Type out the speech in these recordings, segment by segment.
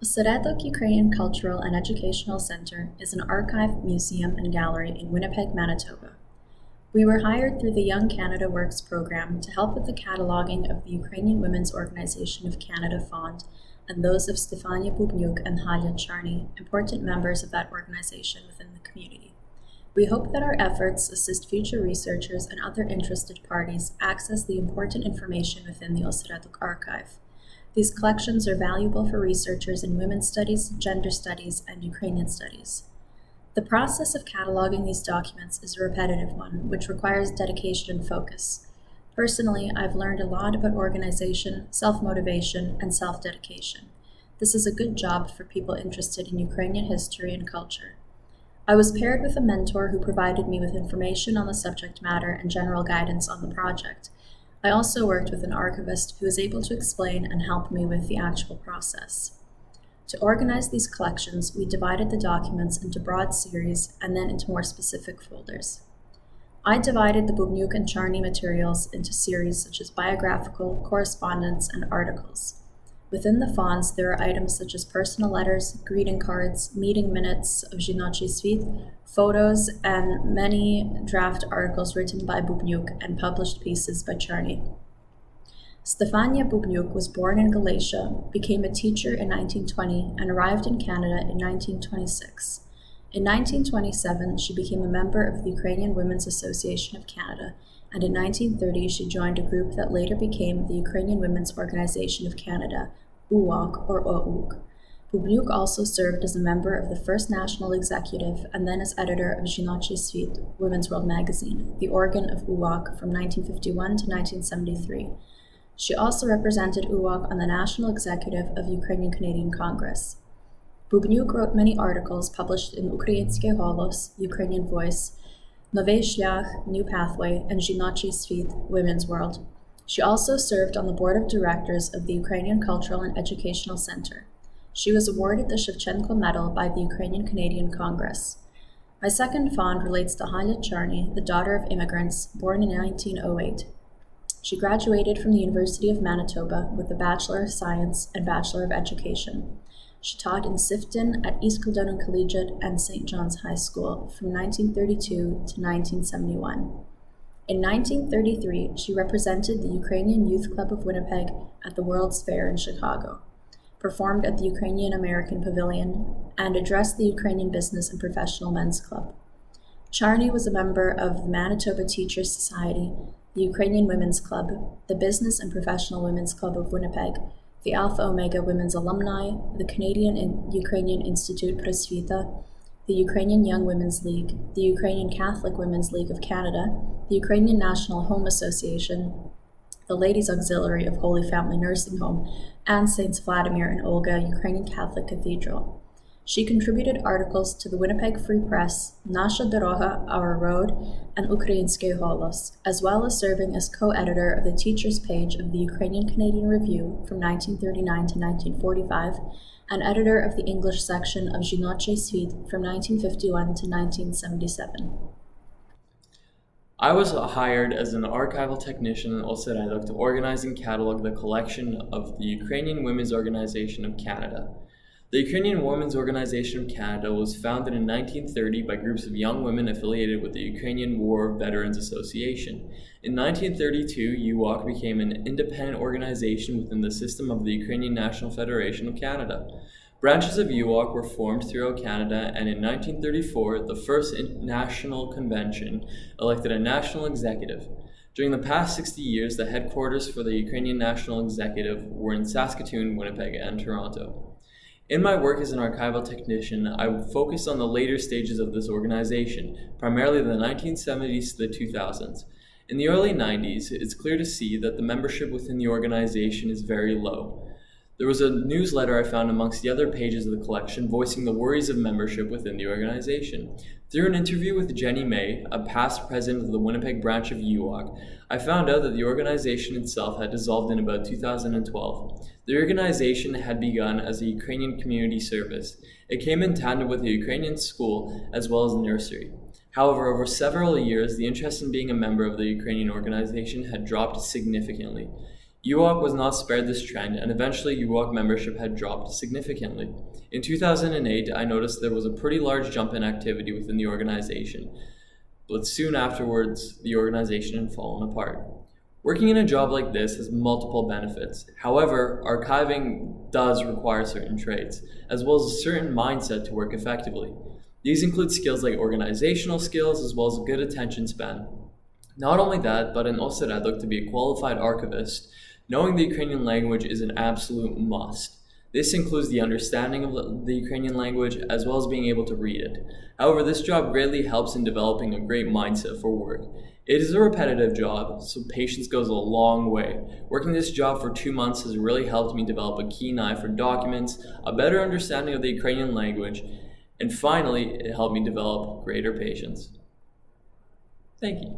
Oseredok Ukrainian Cultural and Educational Center is an archive, museum, and gallery in Winnipeg, Manitoba. We were hired through the Young Canada Works program to help with the cataloging of the Ukrainian Women's Organization of Canada Fund and those of Stephania Bubniak and Halia Charney, important members of that organization within the community. We hope that our efforts assist future researchers and other interested parties access the important information within the Oseredok archive. These collections are valuable for researchers in women's studies, gender studies, and Ukrainian studies. The process of cataloging these documents is a repetitive one, which requires dedication and focus. Personally, I've learned a lot about organization, self-motivation, and self-dedication. This is a good job for people interested in Ukrainian history and culture. I was paired with a mentor who provided me with information on the subject matter and general guidance on the project. I also worked with an archivist who was able to explain and help me with the actual process. To organize these collections, we divided the documents into broad series and then into more specific folders. I divided the Bubniak and Charney materials into series such as biographical, correspondence, and articles. Within the fonts, there are items such as personal letters, greeting cards, meeting minutes of Жіночий світ, photos, and many draft articles written by Bubniak and published pieces by Charney. Stephania Bubniak was born in Galicia, became a teacher in 1920, and arrived in Canada in 1926. In 1927, she became a member of the Ukrainian Women's Association of Canada, and in 1930 she joined a group that later became the Ukrainian Women's Organization of Canada, UWOC or OUG. Bubniak also served as a member of the first national executive and then as editor of Жіночий світ, Women's World magazine, the organ of UWOC from 1951 to 1973. She also represented UWOC on the national executive of Ukrainian Canadian Congress. Bubniak wrote many articles published in Український голос, Ukrainian Voice, Новий шлях, New Pathway, and Жіночий світ, Women's World. She also served on the board of directors of the Ukrainian Cultural and Educational Center. She was awarded the Shevchenko Medal by the Ukrainian Canadian Congress. My second fond relates to Halia Charney, the daughter of immigrants, born in 1908. She graduated from the University of Manitoba with a Bachelor of Science and Bachelor of Education. She taught in Sifton at East Kildonan Collegiate and St. John's High School from 1932 to 1971. In 1933, she represented the Ukrainian Youth Club of Winnipeg at the World's Fair in Chicago, performed at the Ukrainian American Pavilion, and addressed the Ukrainian Business and Professional Men's Club. Charney was a member of the Manitoba Teachers Society, the Ukrainian Women's Club, the Business and Professional Women's Club of Winnipeg, the Alpha Omega Women's Alumni, the Canadian and Ukrainian Institute Prosvita, the Ukrainian Young Women's League, the Ukrainian Catholic Women's League of Canada, the Ukrainian National Home Association, the Ladies Auxiliary of Holy Family Nursing Home, and Saints Vladimir and Olga Ukrainian Catholic Cathedral. She contributed articles to the Winnipeg Free Press, Nasha Doroga, Our Road, and Ukrainskий Голос, as well as serving as co-editor of the teacher's page of the Ukrainian Canadian Review from 1939 to 1945, and editor of the English section of Жіночий світ from 1951 to 1977. I was hired as an archival technician in Oseredok to organize and catalog the collection of the Ukrainian Women's Organization of Canada. The Ukrainian Women's Organization of Canada was founded in 1930 by groups of young women affiliated with the Ukrainian War Veterans Association. In 1932, UWOC became an independent organization within the system of the Ukrainian National Federation of Canada. Branches of UWOC were formed throughout Canada, and in 1934, the first national convention elected a national executive. During the past 60 years, the headquarters for the Ukrainian National Executive were in Saskatoon, Winnipeg, and Toronto. In my work as an archival technician, I focused on the later stages of this organization, primarily the 1970s to the 2000s. In the early 90s, it's clear to see that the membership within the organization is very low. There was a newsletter I found amongst the other pages of the collection voicing the worries of membership within the organization. Through an interview with Jenny May, a past president of the Winnipeg branch of UWOC, I found out that the organization itself had dissolved in about 2012. The organization had begun as a Ukrainian community service. It came in tandem with a Ukrainian school as well as a nursery. However, over several years, the interest in being a member of the Ukrainian organization had dropped significantly. UOC was not spared this trend, and eventually UOC membership had dropped significantly. In 2008, I noticed there was a pretty large jump in activity within the organization, but soon afterwards, the organization had fallen apart. Working in a job like this has multiple benefits. However, archiving does require certain traits, as well as a certain mindset to work effectively. These include skills like organizational skills, as well as a good attention span. Not only that, but in Oseredok, to be a qualified archivist, knowing the Ukrainian language is an absolute must. This includes the understanding of the Ukrainian language, as well as being able to read it. However, this job greatly helps in developing a great mindset for work. It is a repetitive job, so patience goes a long way. Working this job for 2 months has really helped me develop a keen eye for documents, a better understanding of the Ukrainian language, and finally, it helped me develop greater patience. Thank you.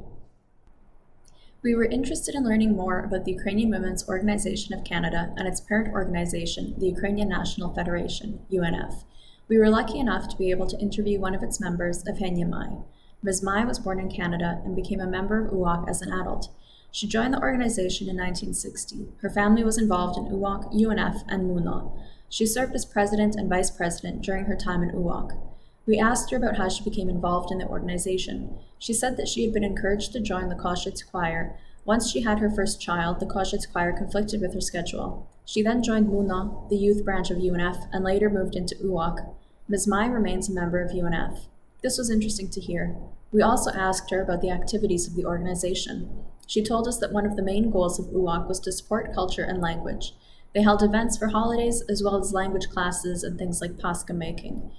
We were interested in learning more about the Ukrainian Women's Organization of Canada and its parent organization, the Ukrainian National Federation, UNF. We were lucky enough to be able to interview one of its members, Stephania Mai. Ms. Mai was born in Canada and became a member of UOC as an adult. She joined the organization in 1960. Her family was involved in UOC, UNF, and MUNO. She served as president and vice president during her time in UOC. We asked her about how she became involved in the organization. She said that she had been encouraged to join the Koshitz choir. Once she had her first child, the Koshitz choir conflicted with her schedule. She then joined MUNO, the youth branch of UNF, and later moved into UOC. Ms. Mai remains a member of UNF. This was interesting to hear. We also asked her about the activities of the organization. She told us that one of the main goals of UOC was to support culture and language. They held events for holidays as well as language classes and things like pasca making.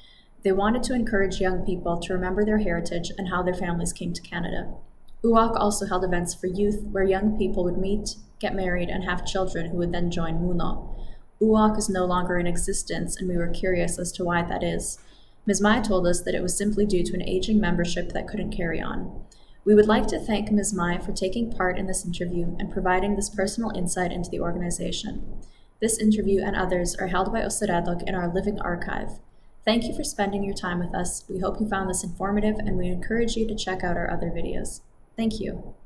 They wanted to encourage young people to remember their heritage and how their families came to Canada. UOC also held events for youth where young people would meet, get married, and have children who would then join MUNO. UOC is no longer in existence, and we were curious as to why that is. Ms. Mai told us that it was simply due to an aging membership that couldn't carry on. We would like to thank Ms. Mai for taking part in this interview and providing this personal insight into the organization. This interview and others are held by Oseredok in our living archive. Thank you for spending your time with us. We hope you found this informative, and we encourage you to check out our other videos. Thank you.